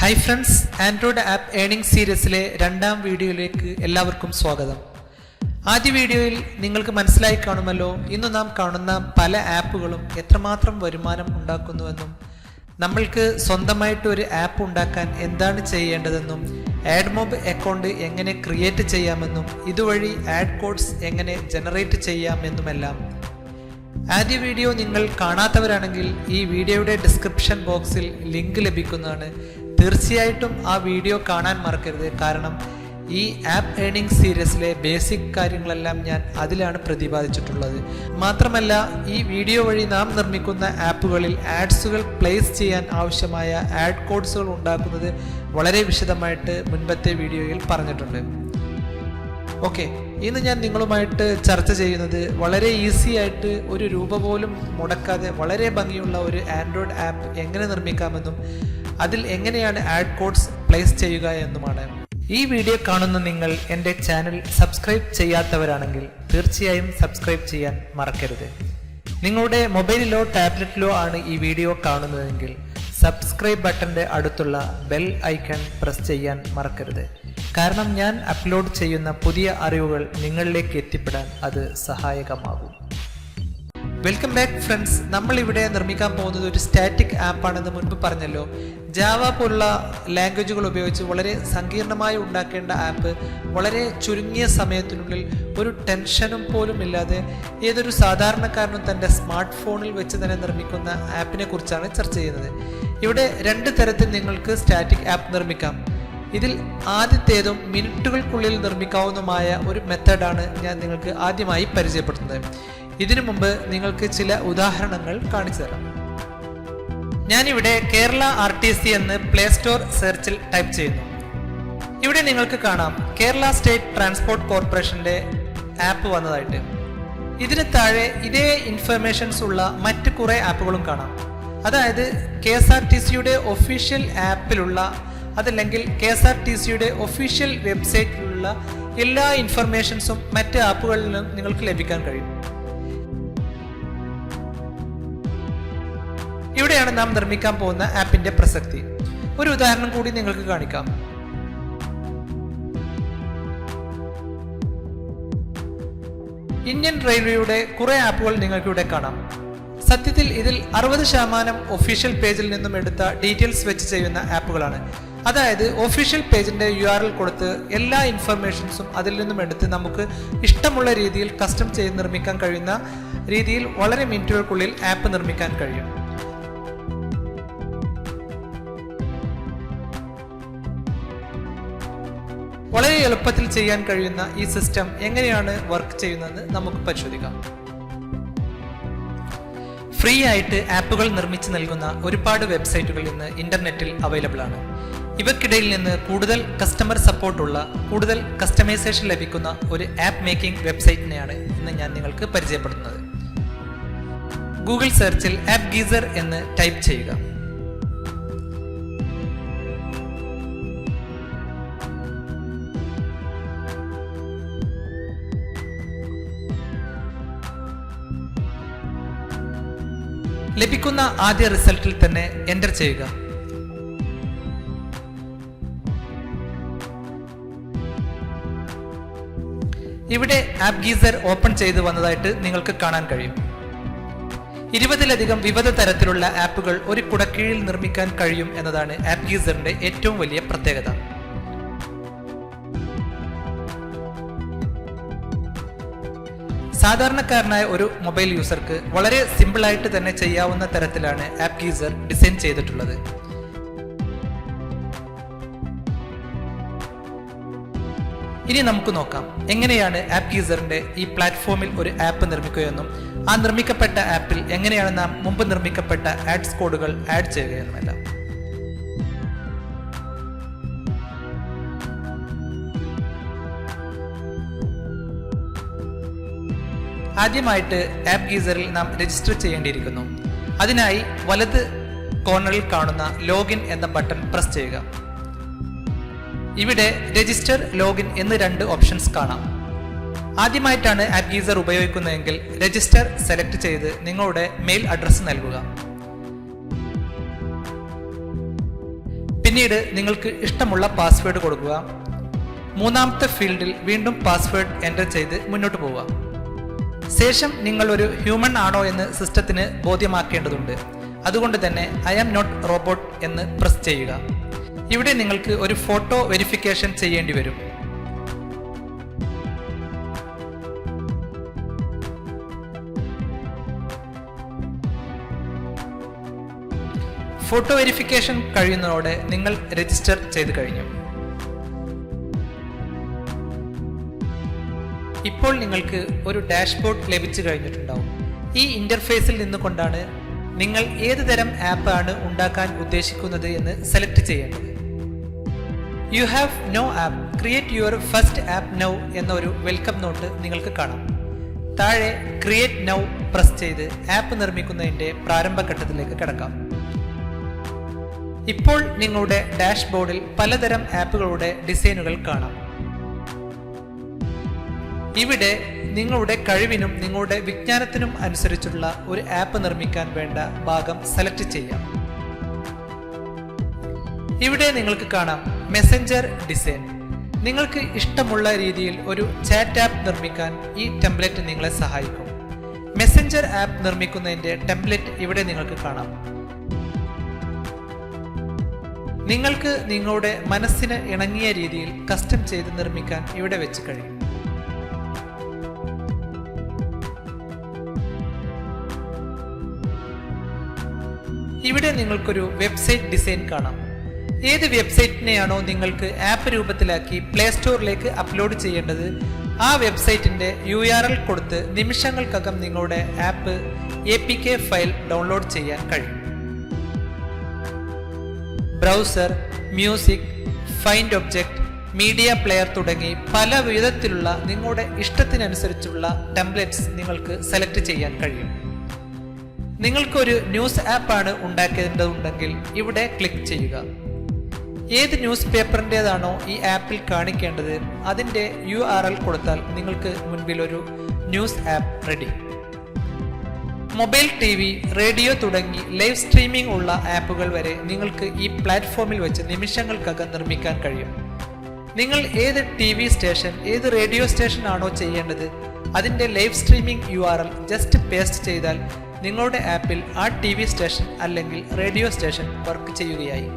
Hi friends, Android app earning സീരീസിലെ രണ്ടാം വീഡിയോയിലേക്ക് എല്ലാവർക്കും സ്വാഗതം. ആദ്യ വീഡിയോയിൽ നിങ്ങൾക്ക് മനസ്സിലായി കാണുമല്ലോ, ഇന്ന് നാം കാണുന്ന പല ആപ്പുകളും എത്രമാത്രം വരുമാനം ഉണ്ടാക്കുന്നുവെന്നും നമ്മൾക്ക് സ്വന്തമായിട്ട് ഒരു ആപ്പ് ഉണ്ടാക്കാൻ എന്താണ് ചെയ്യേണ്ടതെന്നും AdMob അക്കൗണ്ട് എങ്ങനെ ക്രിയേറ്റ് ചെയ്യാമെന്നും ഇതുവഴി ആഡ് കോഡ്സ് എങ്ങനെ ജനറേറ്റ് ചെയ്യാമെന്നുമെല്ലാം. ആദ്യ വീഡിയോ നിങ്ങൾ കാണാത്തവരാണെങ്കിൽ ഈ വീഡിയോയുടെ ഡിസ്ക്രിപ്ഷൻ ബോക്സിൽ ലിങ്ക് ലഭിക്കുന്നതാണ്. തീർച്ചയായിട്ടും ആ വീഡിയോ കാണാൻ മറക്കരുത്. കാരണം ഈ ആപ്പ് ഏണിംഗ് സീരീസിലെ ബേസിക് കാര്യങ്ങളെല്ലാം ഞാൻ അതിലാണ് പ്രതിപാദിച്ചിട്ടുള്ളത്. മാത്രമല്ല, ഈ വീഡിയോ വഴി നാം നിർമ്മിക്കുന്ന ആപ്പുകളിൽ ആഡ്സുകൾ പ്ലേസ് ചെയ്യാൻ ആവശ്യമായ ആഡ് കോഡ്സുകൾ ഉണ്ടാക്കുന്നത് വളരെ വിശദമായിട്ട് മുൻപത്തെ വീഡിയോയിൽ പറഞ്ഞിട്ടുണ്ട്. ഓക്കെ, ഇന്ന് ഞാൻ നിങ്ങളുമായിട്ട് ചർച്ച ചെയ്യുന്നത് വളരെ ഈസി ആയിട്ട് ഒരു രൂപ പോലും മുടക്കാതെ വളരെ ഭംഗിയുള്ള ഒരു ആൻഡ്രോയിഡ് ആപ്പ് എങ്ങനെ നിർമ്മിക്കാമെന്നും അതിൽ എങ്ങനെയാണ് ആഡ് കോഡ്സ് പ്ലേസ് ചെയ്യുക എന്നുമാണ്. ഈ വീഡിയോ കാണുന്ന നിങ്ങൾ എൻ്റെ ചാനൽ സബ്സ്ക്രൈബ് ചെയ്യാത്തവരാണെങ്കിൽ തീർച്ചയായും സബ്സ്ക്രൈബ് ചെയ്യാൻ മറക്കരുത്. നിങ്ങളുടെ മൊബൈലിലോ ടാബ്ലറ്റിലോ ആണ് ഈ വീഡിയോ കാണുന്നതെങ്കിൽ സബ്സ്ക്രൈബ് ബട്ടൻ്റെ അടുത്തുള്ള ബെൽ ഐക്കൺ പ്രസ് ചെയ്യാൻ മറക്കരുത്. കാരണം ഞാൻ അപ്ലോഡ് ചെയ്യുന്ന പുതിയ അറിവുകൾ നിങ്ങളിലേക്ക് എത്തിപ്പെടാൻ അത് സഹായകമാകും. Welcome back friends. നമ്മൾ ഇവിടെ നിർമ്മിക്കാൻ പോകുന്നത് ഒരു സ്റ്റാറ്റിക് ആപ്പാണെന്ന് മുൻപ് പറഞ്ഞല്ലോ. ജാവ പോലുള്ള ലാംഗ്വേജുകൾ ഉപയോഗിച്ച് വളരെ സങ്കീർണമായി ഉണ്ടാക്കേണ്ട ആപ്പ് വളരെ ചുരുങ്ങിയ സമയത്തിനുള്ളിൽ ഒരു ടെൻഷനും പോലും ഇല്ലാതെ ഏതൊരു സാധാരണക്കാരനും തൻ്റെ സ്മാർട്ട് ഫോണിൽ വെച്ച് തന്നെ നിർമ്മിക്കുന്ന ആപ്പിനെ കുറിച്ചാണ് ചർച്ച ചെയ്യുന്നത്. ഇവിടെ രണ്ട് തരത്തിൽ നിങ്ങൾക്ക് സ്റ്റാറ്റിക് ആപ്പ് നിർമ്മിക്കാം. ഇതിൽ ആദ്യത്തേതും മിനിറ്റുകൾക്കുള്ളിൽ നിർമ്മിക്കാവുന്നതുമായ ഒരു മെത്തേഡാണ് ഞാൻ നിങ്ങൾക്ക് ആദ്യമായി പരിചയപ്പെടുത്തുന്നത്. ഇതിനു മുമ്പ് നിങ്ങൾക്ക് ചില ഉദാഹരണങ്ങൾ കാണിച്ചു തരാം. ഞാനിവിടെ കേരള RTC എന്ന് പ്ലേ സ്റ്റോർ സെർച്ചിൽ ടൈപ്പ് ചെയ്യുന്നു. ഇവിടെ നിങ്ങൾക്ക് കാണാം കേരള സ്റ്റേറ്റ് ട്രാൻസ്പോർട്ട് കോർപ്പറേഷൻ്റെ ആപ്പ് വന്നതായിട്ട്. ഇതിന് താഴെ ഇതേ ഇൻഫർമേഷൻസ് ഉള്ള മറ്റ് കുറേ ആപ്പുകളും കാണാം. അതായത് KSRTCയുടെ ഒഫീഷ്യൽ ആപ്പിലുള്ള അതല്ലെങ്കിൽ KSRTCയുടെ ഒഫീഷ്യൽ വെബ്സൈറ്റിലുള്ള എല്ലാ ഇൻഫർമേഷൻസും മറ്റ് ആപ്പുകളിലും നിങ്ങൾക്ക് ലഭിക്കാൻ കഴിയും. ഇവിടെയാണ് നാം നിർമ്മിക്കാൻ പോകുന്ന ആപ്പിന്റെ പ്രസക്തി. ഒരു ഉദാഹരണം കൂടി നിങ്ങൾക്ക് കാണിക്കാം. ഇന്ത്യൻ റെയിൽവേയുടെ കുറെ ആപ്പുകൾ നിങ്ങൾക്ക് ഇവിടെ കാണാം. സത്യത്തിൽ ഇതിൽ 60% ഒഫീഷ്യൽ പേജിൽ നിന്നും എടുത്ത ഡീറ്റെയിൽസ് വെച്ച് ചെയ്യുന്ന ആപ്പുകളാണ്. അതായത് ഒഫീഷ്യൽ പേജിന്റെ URL കൊടുത്ത് എല്ലാ ഇൻഫർമേഷൻസും അതിൽ നിന്നും എടുത്ത് നമുക്ക് ഇഷ്ടമുള്ള രീതിയിൽ കസ്റ്റം ചെയ്ത് നിർമ്മിക്കാൻ കഴിയുന്ന രീതിയിൽ വളരെ മിനിറ്റുകൾക്കുള്ളിൽ ആപ്പ് നിർമ്മിക്കാൻ കഴിയും. വളരെ എളുപ്പത്തിൽ ചെയ്യാൻ കഴിയുന്ന ഈ സിസ്റ്റം എങ്ങനെയാണ് വർക്ക് ചെയ്യുന്നതെന്ന് നമുക്ക് പരിശോധിക്കാം. ഫ്രീ ആയിട്ട് ആപ്പുകൾ നിർമ്മിച്ച് നൽകുന്ന ഒരുപാട് വെബ്സൈറ്റുകൾ ഇന്ന് ഇന്റർനെറ്റിൽ അവൈലബിൾ ആണ്. ഇവക്കിടയിൽ നിന്ന് കൂടുതൽ കസ്റ്റമർ സപ്പോർട്ടുള്ള കൂടുതൽ കസ്റ്റമൈസേഷൻ ലഭിക്കുന്ന ഒരു ആപ്പ് മേക്കിംഗ് വെബ്സൈറ്റിനെയാണ് ഇന്ന് ഞാൻ നിങ്ങൾക്ക് പരിചയപ്പെടുത്തുന്നത്. ഗൂഗിൾ സെർച്ചിൽ ആപ്പ് ഗീസർ എന്ന് ടൈപ്പ് ചെയ്യുക. ലഭിക്കുന്ന ആദ്യ റിസൾട്ടിൽ തന്നെ എൻ്റർ ചെയ്യുക. ഇവിടെ ആപ്പ് ഗീസർ ഓപ്പൺ ചെയ്ത് വന്നതായിട്ട് നിങ്ങൾക്ക് കാണാൻ കഴിയും. 20-ലധികം വിവിധ തരത്തിലുള്ള ആപ്പുകൾ ഒരു കുടക്കീഴിൽ നിർമ്മിക്കാൻ കഴിയും എന്നതാണ് ആപ്പ് ഗീസറിന്റെ ഏറ്റവും വലിയ പ്രത്യേകത. സാധാരണക്കാരനായ ഒരു മൊബൈൽ യൂസർക്ക് വളരെ സിമ്പിളായിട്ട് തന്നെ ചെയ്യാവുന്ന തരത്തിലാണ് ആപ്പ് ഗീസർ ഡിസൈൻ ചെയ്തിട്ടുള്ളത്. ഇനി നമുക്ക് നോക്കാം എങ്ങനെയാണ് ആപ്പ് ഗീസറിന്റെ ഈ പ്ലാറ്റ്ഫോമിൽ ഒരു ആപ്പ് നിർമ്മിക്കുകയെന്നും ആ നിർമ്മിക്കപ്പെട്ട ആപ്പിൽ എങ്ങനെയാണ് നാം മുമ്പ് നിർമ്മിക്കപ്പെട്ട ആഡ്സ് കോഡുകൾ ആഡ് ചെയ്യുകയെന്നുമെല്ലാം. ആദ്യമായിട്ട് ആപ്പ് ഗീസറിൽ നാം രജിസ്റ്റർ ചെയ്യേണ്ടിയിരിക്കുന്നു. അതിനായി വലത് കോർണറിൽ കാണുന്ന ലോഗിൻ എന്ന ബട്ടൺ പ്രസ് ചെയ്യുക. ഇവിടെ രജിസ്റ്റർ, ലോഗിൻ എന്ന് രണ്ട് ഓപ്ഷൻസ് കാണാം. ആദ്യമായിട്ടാണ് ആപ്പ് ഗീസർ ഉപയോഗിക്കുന്നതെങ്കിൽ രജിസ്റ്റർ സെലക്ട് ചെയ്ത് നിങ്ങളുടെ മെയിൽ അഡ്രസ്സ് നൽകുക. പിന്നീട് നിങ്ങൾക്ക് ഇഷ്ടമുള്ള പാസ്വേഡ് കൊടുക്കുക. മൂന്നാമത്തെ ഫീൽഡിൽ വീണ്ടും പാസ്വേഡ് എൻ്റർ ചെയ്ത് മുന്നോട്ട് പോവുക. ശേഷം നിങ്ങൾ ഒരു ഹ്യൂമൻ ആണോ എന്ന് സിസ്റ്റത്തിന് ബോധ്യമാക്കേണ്ടതുണ്ട്. അതുകൊണ്ട് തന്നെ ഐ ആം നോട്ട് റോബോട്ട് എന്ന് പ്രസ് ചെയ്യുക. ഇവിടെ നിങ്ങൾക്ക് ഒരു ഫോട്ടോ വെരിഫിക്കേഷൻ ചെയ്യേണ്ടി വരും. ഫോട്ടോ വെരിഫിക്കേഷൻ കഴിയുന്നതോടെ നിങ്ങൾ രജിസ്റ്റർ ചെയ്ത് കഴിഞ്ഞു. ഇപ്പോൾ നിങ്ങൾക്ക് ഒരു ഡാഷ്ബോർഡ് ലഭിച്ചു കഴിഞ്ഞിട്ടുണ്ടാവും. ഈ ഇന്റർഫേസിൽ നിന്നുകൊണ്ടാണ് നിങ്ങൾ ഏത് തരം ആപ്പ് ആണ് ഉണ്ടാക്കാൻ ഉദ്ദേശിക്കുന്നത് എന്ന് സെലക്ട് ചെയ്യേണ്ടത്. You have no app, create your first app now എന്ന ഒരു വെൽക്കം നോട്ട് നിങ്ങൾക്ക് കാണാം. താഴെ ക്രിയേറ്റ് നൗ പ്രസ് ചെയ്ത് ആപ്പ് നിർമ്മിക്കുന്നതിന്റെ പ്രാരംഭഘട്ടത്തിലേക്ക് കടക്കാം. ഇപ്പോൾ നിങ്ങളുടെ ഡാഷ്ബോർഡിൽ പലതരം ആപ്പുകളുടെ ഡിസൈനുകൾ കാണാം. ഇവിടെ നിങ്ങളുടെ കഴിവിനും നിങ്ങളുടെ വിജ്ഞാനത്തിനും അനുസരിച്ചുള്ള ഒരു ആപ്പ് നിർമ്മിക്കാൻ വേണ്ട ഭാഗം സെലക്ട് ചെയ്യാം. ഇവിടെ നിങ്ങൾക്ക് കാണാം മെസ്സഞ്ചർ ഡിസൈൻ. നിങ്ങൾക്ക് ഇഷ്ടമുള്ള രീതിയിൽ ഒരു ചാറ്റ് ആപ്പ് നിർമ്മിക്കാൻ ഈ ടെംപ്ലേറ്റ് നിങ്ങളെ സഹായിക്കും. മെസ്സഞ്ചർ ആപ്പ് നിർമ്മിക്കുന്നതിന്റെ ടെംപ്ലേറ്റ് ഇവിടെ നിങ്ങൾക്ക് കാണാം. നിങ്ങൾക്ക് നിങ്ങളുടെ മനസ്സിന് ഇണങ്ങിയ രീതിയിൽ കസ്റ്റം ചെയ്ത് നിർമ്മിക്കാൻ ഇവിടെ വെച്ച് കഴിയും. ഇവിടെ നിങ്ങൾക്കൊരു വെബ്സൈറ്റ് ഡിസൈൻ കാണാം. ഏത് വെബ്സൈറ്റിനെയാണോ നിങ്ങൾക്ക് ആപ്പ് രൂപത്തിലാക്കി പ്ലേ സ്റ്റോറിലേക്ക് അപ്ലോഡ് ചെയ്യേണ്ടത്, ആ വെബ്സൈറ്റിന്റെ URL കൊടുത്ത് നിമിഷങ്ങൾക്കകം നിങ്ങളുടെ ആപ്പ് APK ഫയൽ ഡൗൺലോഡ് ചെയ്യാൻ കഴിയും. Browser, music, find object, media player തുടങ്ങി പല വിധത്തിലുള്ള നിങ്ങളുടെ ഇഷ്ടത്തിനനുസരിച്ചുള്ള ടെംപ്ലേറ്റ്സ് നിങ്ങൾക്ക് സെലക്ട് ചെയ്യാൻ കഴിയും. നിങ്ങൾക്കൊരു ന്യൂസ് ആപ്പ് ആണ് ഉണ്ടാക്കേണ്ടതുണ്ടെങ്കിൽ ഇവിടെ ക്ലിക്ക് ചെയ്യുക. ഏത് ന്യൂസ് പേപ്പറിൻ്റെതാണോ ഈ ആപ്പിൽ കാണിക്കേണ്ടത് അതിൻ്റെ URL കൊടുത്താൽ നിങ്ങൾക്ക് മുൻപിൽ ഒരു news app ready. Mobile TV, radio തുടങ്ങി ലൈവ് സ്ട്രീമിംഗ് ഉള്ള ആപ്പുകൾ വരെ നിങ്ങൾക്ക് ഈ പ്ലാറ്റ്ഫോമിൽ വെച്ച് നിമിഷങ്ങൾക്കകം നിർമ്മിക്കാൻ കഴിയും. നിങ്ങൾ ഏത് TV സ്റ്റേഷൻ, ഏത് റേഡിയോ സ്റ്റേഷൻ ആണോ ചെയ്യേണ്ടത് അതിൻ്റെ live streaming URL just paste ചെയ്താൽ നിങ്ങളുടെ ആപ്പിൽ ആ TV സ്റ്റേഷൻ അല്ലെങ്കിൽ റേഡിയോ സ്റ്റേഷൻ വർക്ക് ചെയ്യുകയായി.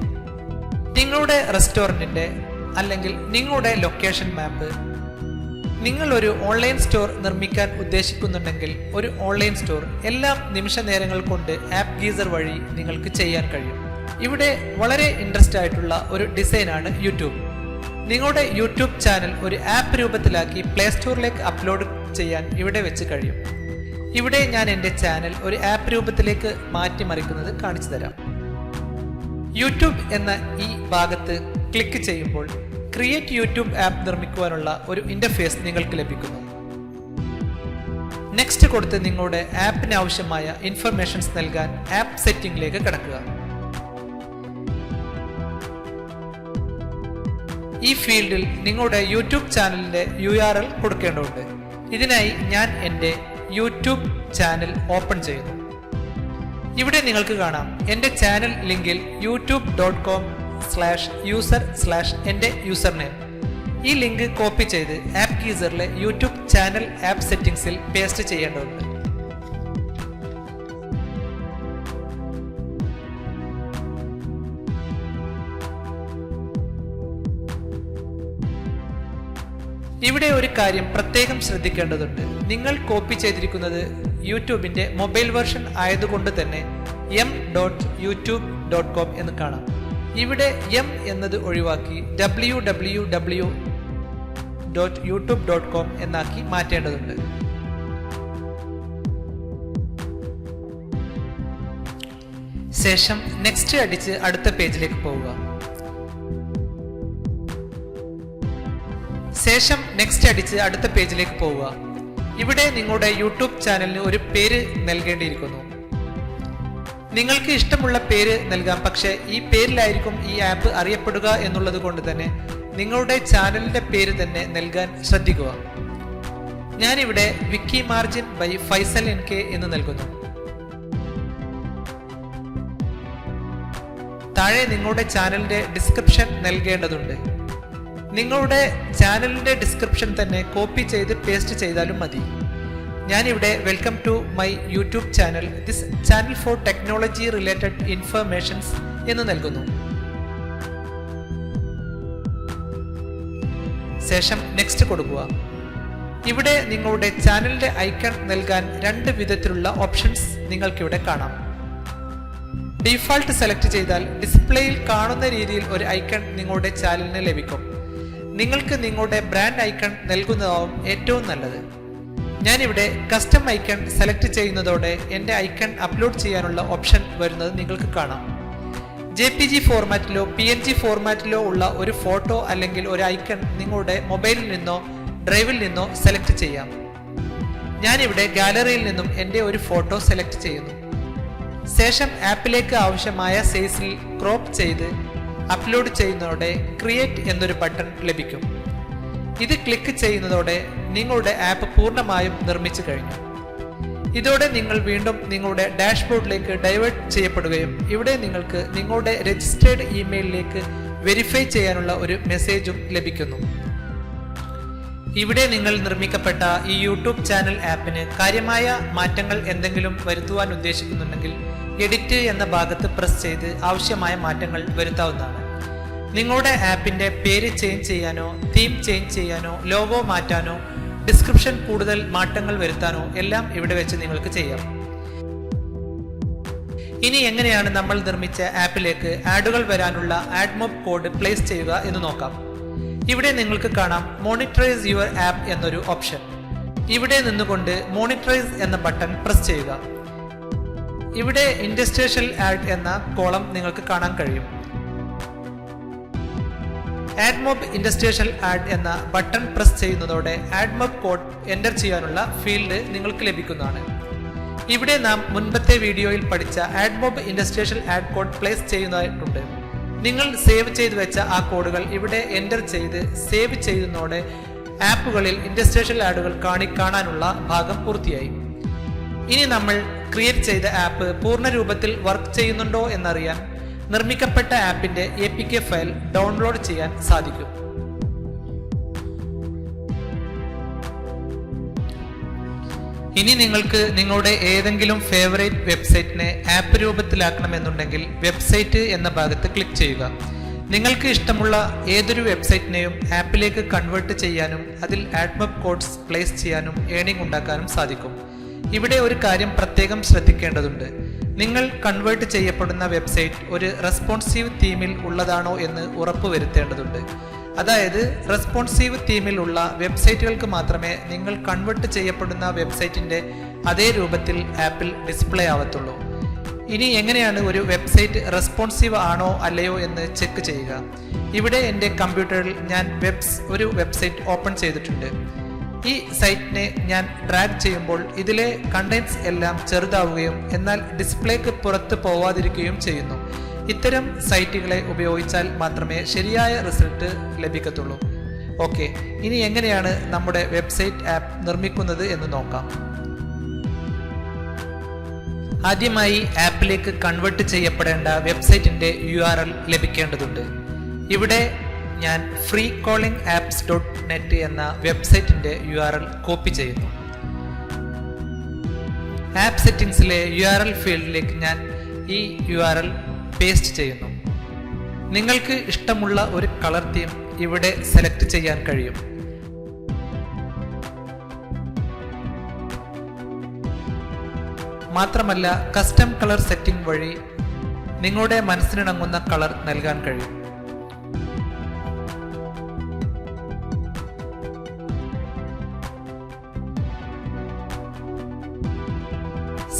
നിങ്ങളുടെ റെസ്റ്റോറൻറ്റിൻ്റെ അല്ലെങ്കിൽ നിങ്ങളുടെ ലൊക്കേഷൻ മാപ്പ്, നിങ്ങൾ ഒരു ഓൺലൈൻ സ്റ്റോർ നിർമ്മിക്കാൻ ഉദ്ദേശിക്കുന്നുണ്ടെങ്കിൽ ഒരു ഓൺലൈൻ സ്റ്റോർ എല്ലാം നിമിഷ നേരങ്ങൾ കൊണ്ട് ആപ്പ് ഗീസർ വഴി നിങ്ങൾക്ക് ചെയ്യാൻ കഴിയും. ഇവിടെ വളരെ ഇൻട്രസ്റ്റ് ആയിട്ടുള്ള ഒരു ഡിസൈനാണ് യൂട്യൂബ്. നിങ്ങളുടെ യൂട്യൂബ് ചാനൽ ഒരു ആപ്പ് രൂപത്തിലാക്കി പ്ലേ സ്റ്റോറിലേക്ക് അപ്ലോഡ് ചെയ്യാൻ ഇവിടെ വെച്ച് കഴിയും. ഇവിടെ ഞാൻ എൻ്റെ ചാനൽ ഒരു ആപ്പ് രൂപത്തിലേക്ക് മാറ്റിമറിക്കുന്നത് കാണിച്ചു തരാം. യൂട്യൂബ് എന്ന ഈ ഭാഗത്ത് ക്ലിക്ക് ചെയ്യുമ്പോൾ ക്രിയേറ്റ് യൂട്യൂബ് ആപ്പ് നിർമ്മിക്കുവാനുള്ള ഒരു ഇന്റർഫേസ് നിങ്ങൾക്ക് ലഭിക്കുന്നു. നെക്സ്റ്റ് കൊടുത്ത് നിങ്ങളുടെ ആപ്പിന് ആവശ്യമായ ഇൻഫർമേഷൻസ് നൽകാൻ ആപ്പ് സെറ്റിംഗിലേക്ക് കടക്കുക. ഈ ഫീൽഡിൽ നിങ്ങളുടെ യൂട്യൂബ് ചാനലിന്റെ URL കൊടുക്കേണ്ടതുണ്ട്. ഇതിനായി ഞാൻ എൻ്റെ യൂട്യൂബ് ചാനൽ ഓപ്പൺ ചെയ്യുന്നു. ഇവിടെ നിങ്ങൾക്ക് കാണാം എൻ്റെ ചാനൽ ലിങ്കിൽ youtube.com/user/ എൻ്റെ യൂസർ നെയിം. ഈ ലിങ്ക് കോപ്പി ചെയ്ത് ആപ്പ് ഗീസറിലെ യൂട്യൂബ് ചാനൽ ആപ്പ് സെറ്റിംഗ്സിൽ പേസ്റ്റ് ചെയ്യേണ്ടതുണ്ട്. ഇവിടെ ഒരു കാര്യം പ്രത്യേകം ശ്രദ്ധിക്കേണ്ടതുണ്ട്. നിങ്ങൾ കോപ്പി ചെയ്തിരിക്കുന്നത് യൂട്യൂബിന്റെ മൊബൈൽ വെർഷൻ ആയതുകൊണ്ട് തന്നെ m.youtube.com എന്ന് കാണാം. ഇവിടെ m എന്നത് ഒഴിവാക്കി www.youtube.com എന്നാക്കി മാറ്റേണ്ടതുണ്ട്. ശേഷം നെക്സ്റ്റ് അടിച്ച് അടുത്ത പേജിലേക്ക് പോവുക. ഇവിടെ നിങ്ങളുടെ യൂട്യൂബ് ചാനലിന് ഒരു പേര് നൽകേണ്ടിയിരിക്കുന്നു. നിങ്ങൾക്ക് ഇഷ്ടമുള്ള പേര് നൽകാം, പക്ഷേ ഈ പേരിലായിരിക്കും ഈ ആപ്പ് അറിയപ്പെടുക എന്നുള്ളത് കൊണ്ട് തന്നെ നിങ്ങളുടെ ചാനലിന്റെ പേര് തന്നെ നൽകാൻ ശ്രദ്ധിക്കുക. ഞാനിവിടെ വിക്കി മാർജിൻ ബൈ ഫൈസൽ NK എന്ന് നൽകുന്നു. താഴെ നിങ്ങളുടെ ചാനലിന്റെ ഡിസ്ക്രിപ്ഷൻ നൽകേണ്ടതുണ്ട്. നിങ്ങളുടെ ചാനലിന്റെ ഡിസ്ക്രിപ്ഷൻ തന്നെ കോപ്പി ചെയ്ത് പേസ്റ്റ് ചെയ്താലും മതി. ഞാനിവിടെ welcome to my YouTube channel, this channel for technology related informations എന്ന് നൽകുന്നു. ശേഷം നെക്സ്റ്റ് കൊടുക്കുക. ഇവിടെ നിങ്ങളുടെ ചാനലിന്റെ ഐക്കൺ നൽകാൻ 2 വിധത്തിലുള്ള ഓപ്ഷൻസ് നിങ്ങൾക്കിവിടെ കാണാം. ഡീഫാൾട്ട് സെലക്ട് ചെയ്താൽ ഡിസ്പ്ലേയിൽ കാണുന്ന രീതിയിൽ ഒരു ഐക്കൺ നിങ്ങളുടെ ചാനലിന് ലഭിക്കും. നിങ്ങൾക്ക് നിങ്ങളുടെ ബ്രാൻഡ് ഐക്കൺ നൽകുന്നതാവും ഏറ്റവും നല്ലത്. ഞാനിവിടെ കസ്റ്റം ഐക്കൺ സെലക്ട് ചെയ്യുന്നതോടെ എൻ്റെ ഐക്കൺ അപ്ലോഡ് ചെയ്യാനുള്ള ഓപ്ഷൻ വരുന്നത് നിങ്ങൾക്ക് കാണാം. JPG ഫോർമാറ്റിലോ PNG ഫോർമാറ്റിലോ ഉള്ള ഒരു ഫോട്ടോ അല്ലെങ്കിൽ ഒരു ഐക്കൺ നിങ്ങളുടെ മൊബൈലിൽ നിന്നോ ഡ്രൈവിൽ നിന്നോ സെലക്ട് ചെയ്യാം. ഞാനിവിടെ ഗാലറിയിൽ നിന്നും എൻ്റെ ഒരു ഫോട്ടോ സെലക്ട് ചെയ്യുന്നു. ശേഷം ആപ്പിലേക്ക് ആവശ്യമായ സൈസിൽ ക്രോപ്പ് ചെയ്ത് അപ്ലോഡ് ചെയ്യുന്നതോടെ ക്രിയേറ്റ് എന്നൊരു ബട്ടൺ ലഭിക്കും. ഇത് ക്ലിക്ക് ചെയ്യുന്നതോടെ നിങ്ങളുടെ ആപ്പ് പൂർണ്ണമായും നിർമ്മിച്ചു കഴിഞ്ഞു. ഇതോടെ നിങ്ങൾ വീണ്ടും നിങ്ങളുടെ ഡാഷ്ബോർഡിലേക്ക് ഡൈവേർട്ട് ചെയ്യപ്പെടുകയും ഇവിടെ നിങ്ങൾക്ക് നിങ്ങളുടെ രജിസ്റ്റേർഡ് ഇമെയിലിലേക്ക് വെരിഫൈ ചെയ്യാനുള്ള ഒരു മെസ്സേജും ലഭിക്കുന്നു. ഇവിടെ നിങ്ങൾ നിർമ്മിക്കപ്പെട്ട ഈ യൂട്യൂബ് ചാനൽ ആപ്പിന് കാര്യമായ മാറ്റങ്ങൾ എന്തെങ്കിലും വരുത്തുവാൻ ഉദ്ദേശിക്കുന്നുണ്ടെങ്കിൽ എഡിറ്റ് എന്ന ഭാഗത്ത് പ്രസ് ചെയ്ത് ആവശ്യമായ മാറ്റങ്ങൾ വരുത്താവുന്നതാണ്. നിങ്ങളുടെ ആപ്പിന്റെ പേര് ചേഞ്ച് ചെയ്യാനോ തീം ചേഞ്ച് ചെയ്യാനോ ലോഗോ മാറ്റാനോ ഡിസ്ക്രിപ്ഷൻ കൂടുതൽ മാറ്റങ്ങൾ വരുത്താനോ എല്ലാം ഇവിടെ വെച്ച് നിങ്ങൾക്ക് ചെയ്യാം. ഇനി എങ്ങനെയാണ് നമ്മൾ നിർമ്മിച്ച ആപ്പിലേക്ക് ആഡുകൾ വരാനുള്ള AdMob കോഡ് പ്ലേസ് ചെയ്യുക എന്ന് നോക്കാം. ഇവിടെ നിങ്ങൾക്ക് കാണാം മോണിറ്ററൈസ് യുവർ ആപ്പ് എന്നൊരു ഓപ്ഷൻ. ഇവിടെ നിന്നുകൊണ്ട് മോണിറ്ററൈസ് എന്ന ബട്ടൺ പ്രസ് ചെയ്യുക. ഇവിടെ ഇൻഡസ്ട്രിയൽ ആഡ് എന്ന കോളം നിങ്ങൾക്ക് കാണാൻ കഴിയും. AdMob ഇൻഡസ്ട്രിയൽ ആഡ് എന്ന ബട്ടൺ പ്രസ് ചെയ്യുന്നതോടെ AdMob കോഡ് എൻ്റർ ചെയ്യാനുള്ള ഫീൽഡ് നിങ്ങൾക്ക് ലഭിക്കുന്നതാണ്. ഇവിടെ നാം മുൻപത്തെ വീഡിയോയിൽ പഠിച്ച AdMob industrial ad code place ചെയ്യുന്നതായിട്ടുണ്ട്. നിങ്ങൾ സേവ് ചെയ്തു വെച്ച ആ കോഡുകൾ ഇവിടെ എൻ്റർ ചെയ്ത് സേവ് ചെയ്യുന്നതോടെ ആപ്പുകളിൽ ഇൻഡസ്ട്രിയൽ ആഡുകൾ കാണാനുള്ള ഭാഗം പൂർത്തിയായി. ഇനി നമ്മൾ ക്രിയേറ്റ് ചെയ്ത ആപ്പ് പൂർണ്ണ രൂപത്തിൽ വർക്ക് ചെയ്യുന്നുണ്ടോ എന്നറിയാൻ നിർമ്മിക്കപ്പെട്ട ആപ്പിന്റെ APK ഫയൽ ഡൗൺലോഡ് ചെയ്യാൻ സാധിക്കും. ഇനി നിങ്ങൾക്ക് നിങ്ങളുടെ ഏതെങ്കിലും ഫേവറേറ്റ് വെബ്സൈറ്റിനെ ആപ്പ് രൂപത്തിലാക്കണമെന്നുണ്ടെങ്കിൽ വെബ്സൈറ്റ് എന്ന ഭാഗത്ത് ക്ലിക്ക് ചെയ്യുക. നിങ്ങൾക്ക് ഇഷ്ടമുള്ള ഏതൊരു വെബ്സൈറ്റിനെയും ആപ്പിലേക്ക് കൺവേർട്ട് ചെയ്യാനും അതിൽ AdMob കോഡ്സ് പ്ലേസ് ചെയ്യാനും ഏണിംഗ് ഉണ്ടാക്കാനും സാധിക്കും. ഇവിടെ ഒരു കാര്യം പ്രത്യേകം ശ്രദ്ധിക്കേണ്ടതുണ്ട്. നിങ്ങൾ കൺവേർട്ട് ചെയ്യപ്പെടുന്ന വെബ്സൈറ്റ് ഒരു റെസ്പോൺസീവ് തീമിൽ ഉള്ളതാണോ എന്ന് ഉറപ്പുവരുത്തേണ്ടതുണ്ട്. അതായത് റെസ്പോൺസീവ് തീമിൽ ഉള്ള വെബ്സൈറ്റുകൾക്ക് മാത്രമേ നിങ്ങൾ കൺവേർട്ട് ചെയ്യപ്പെടുന്ന വെബ്സൈറ്റിന്റെ അതേ രൂപത്തിൽ ആപ്പിൽ ഡിസ്പ്ലേ ആവത്തുള്ളൂ. ഇനി എങ്ങനെയാണ് ഒരു വെബ്സൈറ്റ് റെസ്പോൺസീവ് ആണോ അല്ലയോ എന്ന് ചെക്ക് ചെയ്യുക? ഇവിടെ എൻ്റെ കമ്പ്യൂട്ടറിൽ ഞാൻ ഒരു വെബ്സൈറ്റ് ഓപ്പൺ ചെയ്തിട്ടുണ്ട്. ഈ സൈറ്റിനെ ഞാൻ ഡ്രാഗ് ചെയ്യുമ്പോൾ ഇതിലെ കണ്ടന്റ്സ് എല്ലാം ചെറുതാവുകയും എന്നാൽ ഡിസ്പ്ലേക്ക് പുറത്ത് പോവാതിരിക്കുകയും ചെയ്യുന്നു. ഇത്തരം സൈറ്റുകളെ ഉപയോഗിച്ചാൽ മാത്രമേ ശരിയായ റിസൾട്ട് ലഭിക്കത്തുള്ളൂ. ഓക്കെ, ഇനി എങ്ങനെയാണ് നമ്മുടെ വെബ്സൈറ്റ് ആപ്പ് നിർമ്മിക്കുന്നത് എന്ന് നോക്കാം. ആദ്യമായി ആപ്പിലേക്ക് കൺവേർട്ട് ചെയ്യപ്പെടേണ്ട വെബ്സൈറ്റിന്റെ URL ലഭിക്കേണ്ടതുണ്ട്. ഇവിടെ ഞാൻ freecallingapps.net എന്ന വെബ്സൈറ്റിന്റെ URL കോപ്പി ചെയ്യുന്നു. ആപ്പ് സെറ്റിംഗ്സിലെ URL ഫീൽഡിലേക്ക് ഞാൻ ഈ URL പേസ്റ്റ് ചെയ്യുന്നു. നിങ്ങൾക്ക് ഇഷ്ടമുള്ള ഒരു കളർ തീം ഇവിടെ സെലക്ട് ചെയ്യാൻ കഴിയും. മാത്രമല്ല കസ്റ്റം കളർ സെറ്റിംഗ് വഴി നിങ്ങളുടെ മനസ്സിനിണങ്ങുന്ന കളർ നൽകാൻ കഴിയും.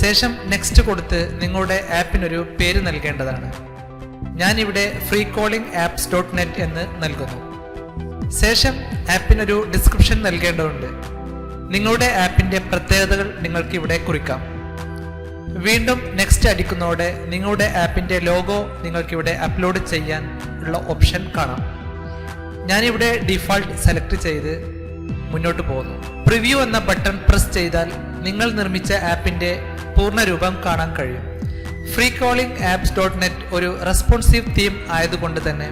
ശേഷം നെക്സ്റ്റ് കൊടുത്ത് നിങ്ങളുടെ ആപ്പിനൊരു പേര് നൽകേണ്ടതാണ്. ഞാനിവിടെ freecallingapps.net എന്ന് നൽകുന്നു. ശേഷം ആപ്പിനൊരു ഡിസ്ക്രിപ്ഷൻ നൽകേണ്ടതുണ്ട്. നിങ്ങളുടെ ആപ്പിന്റെ പ്രത്യേകതകൾ നിങ്ങൾക്ക് ഇവിടെ കുറിക്കാം. വീണ്ടും നെക്സ്റ്റ് അടിക്കുന്നതോടെ നിങ്ങളുടെ ആപ്പിന്റെ ലോഗോ നിങ്ങൾക്കിവിടെ അപ്ലോഡ് ചെയ്യാൻ ഉള്ള ഓപ്ഷൻ കാണാം. ഞാനിവിടെ ഡിഫാൾട്ട് സെലക്ട് ചെയ്ത് മുന്നോട്ട് പോകുന്നു. പ്രിവ്യൂ എന്ന ബട്ടൺ പ്രസ് ചെയ്താൽ നിങ്ങൾ നിർമ്മിച്ച ആപ്പിന്റെ പൂർണ്ണ രൂപം കാണാൻ കഴിയും. freecallingapps.net ഒരു റെസ്പോൺസീവ് തീം ആയതുകൊണ്ട് തന്നെ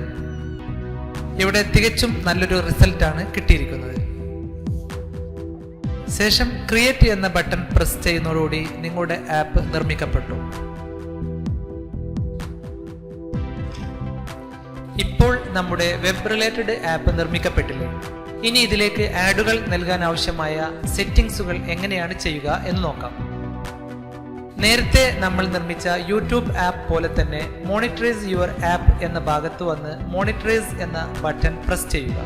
ഇവിടെ തികച്ചും നല്ലൊരു റിസൾട്ടാണ് കിട്ടിയിരിക്കുന്നത്. ശേഷം ക്രിയേറ്റ് എന്ന ബട്ടൺ പ്രസ് ചെയ്യുന്നതോടുകൂടി നിങ്ങളുടെ ആപ്പ് നിർമ്മിക്കപ്പെട്ടു. ഇപ്പോൾ നമ്മുടെ വെബ് റിലേറ്റഡ് ആപ്പ് നിർമ്മിക്കപ്പെട്ടില്ലേ? ഇനി ഇതിലേക്ക് ആഡുകൾ നൽകാൻ ആവശ്യമായ സെറ്റിംഗ്സുകൾ എങ്ങനെയാണ് ചെയ്യുക എന്ന് നോക്കാം. നേരത്തെ നമ്മൾ നിർമ്മിച്ച യൂട്യൂബ് ആപ്പ് പോലെ തന്നെ മോണിറ്ററൈസ് യുവർ ആപ്പ് എന്ന ഭാഗത്ത് വന്ന് മോണിറ്ററൈസ് എന്ന ബട്ടൺ പ്രസ് ചെയ്യുക.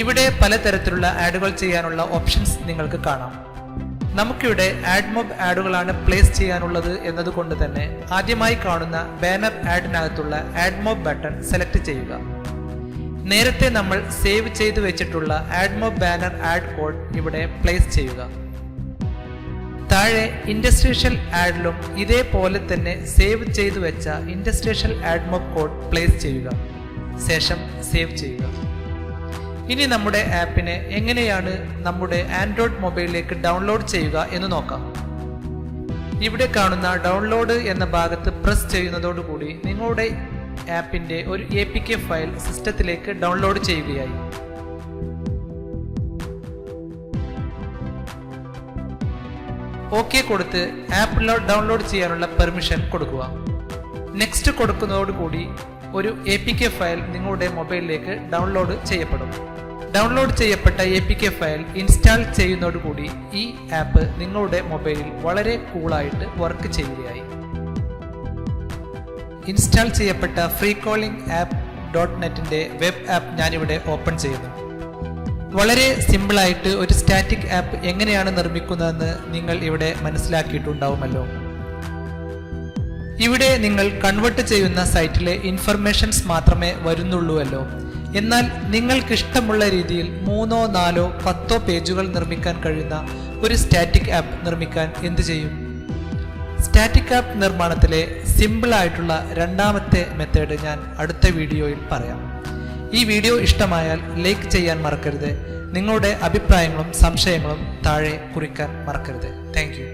ഇവിടെ പലതരത്തിലുള്ള ആഡുകൾ ചെയ്യാനുള്ള ഓപ്ഷൻസ് നിങ്ങൾക്ക് കാണാം. നമുക്കിവിടെ AdMob ആഡുകളാണ് പ്ലേസ് ചെയ്യാനുള്ളത് എന്നതുകൊണ്ട് തന്നെ ആദ്യമായി കാണുന്ന ബാനർ ആഡിനകത്തുള്ള AdMob ബട്ടൺ സെലക്ട് ചെയ്യുക. നേരത്തെ നമ്മൾ സേവ് ചെയ്തു വെച്ചിട്ടുള്ള AdMob ബാനർ ആഡ് കോഡ് ഇവിടെ പ്ലേസ് ചെയ്യുക. താഴെ ഇൻഡസ്ട്രിയൽ ആഡിലും ഇതേപോലെ തന്നെ സേവ് ചെയ്തു വെച്ച ഇൻഡസ്ട്രിയൽ AdMob കോഡ് പ്ലേസ് ചെയ്യുക. ശേഷം സേവ് ചെയ്യുക. ഇനി നമ്മുടെ ആപ്പിനെ എങ്ങനെയാണ് നമ്മുടെ ആൻഡ്രോയിഡ് മൊബൈലിലേക്ക് ഡൗൺലോഡ് ചെയ്യുക എന്ന് നോക്കാം. ഇവിടെ കാണുന്ന ഡൗൺലോഡ് എന്ന ഭാഗത്ത് പ്രസ് ചെയ്യുന്നതോടുകൂടി നിങ്ങളുടെ ആപ്പിന്റെ ഒരു APK ഫയൽ സിസ്റ്റത്തിലേക്ക് ഡൗൺലോഡ് ചെയ്യുകയായി. ഓക്കെ കൊടുത്ത് ആപ്പ് ഡൗൺലോഡ് ചെയ്യാനുള്ള പെർമിഷൻ കൊടുക്കുക. നെക്സ്റ്റ് കൊടുക്കുന്നതോടുകൂടി ഒരു APK ഫയൽ നിങ്ങളുടെ മൊബൈലിലേക്ക് ഡൗൺലോഡ് ചെയ്യപ്പെടും. ഡൗൺലോഡ് ചെയ്യപ്പെട്ട APK ഫയൽ ഇൻസ്റ്റാൾ ചെയ്യുന്നതോടുകൂടി ഈ ആപ്പ് നിങ്ങളുടെ മൊബൈലിൽ വളരെ കൂളായിട്ട് വർക്ക് ചെയ്യുകയായി. ഇൻസ്റ്റാൾ ചെയ്യപ്പെട്ട freecallingapps.netന്റെ വെബ് ആപ്പ് ഞാനിവിടെ ഓപ്പൺ ചെയ്യുന്നു. വളരെ സിമ്പിളായിട്ട് ഒരു സ്റ്റാറ്റിക് ആപ്പ് എങ്ങനെയാണ് നിർമ്മിക്കുന്നതെന്ന് നിങ്ങൾ ഇവിടെ മനസ്സിലാക്കിയിട്ടുണ്ടാവുമല്ലോ. ഇവിടെ നിങ്ങൾ കൺവേർട്ട് ചെയ്യുന്ന സൈറ്റിലെ ഇൻഫർമേഷൻസ് മാത്രമേ വരുന്നുള്ളൂവല്ലോ. എന്നാൽ നിങ്ങൾക്ക് ഇഷ്ടമുള്ള രീതിയിൽ 3, 4, 10 പേജുകൾ നിർമ്മിക്കാൻ കഴിയുന്ന ഒരു സ്റ്റാറ്റിക് ആപ്പ് നിർമ്മിക്കാൻ എന്ത് ചെയ്യും? സ്റ്റാറ്റിക് ആപ്പ് നിർമ്മാണത്തിലെ സിമ്പിൾ ആയിട്ടുള്ള രണ്ടാമത്തെ മെത്തേഡ് ഞാൻ അടുത്ത വീഡിയോയിൽ പറയാം. ഈ വീഡിയോ ഇഷ്ടമായാൽ ലൈക്ക് ചെയ്യാൻ മറക്കരുത്. നിങ്ങളുടെ അഭിപ്രായങ്ങളും സംശയങ്ങളും താഴെ കുറിക്കാൻ മറക്കരുത്. Thank you.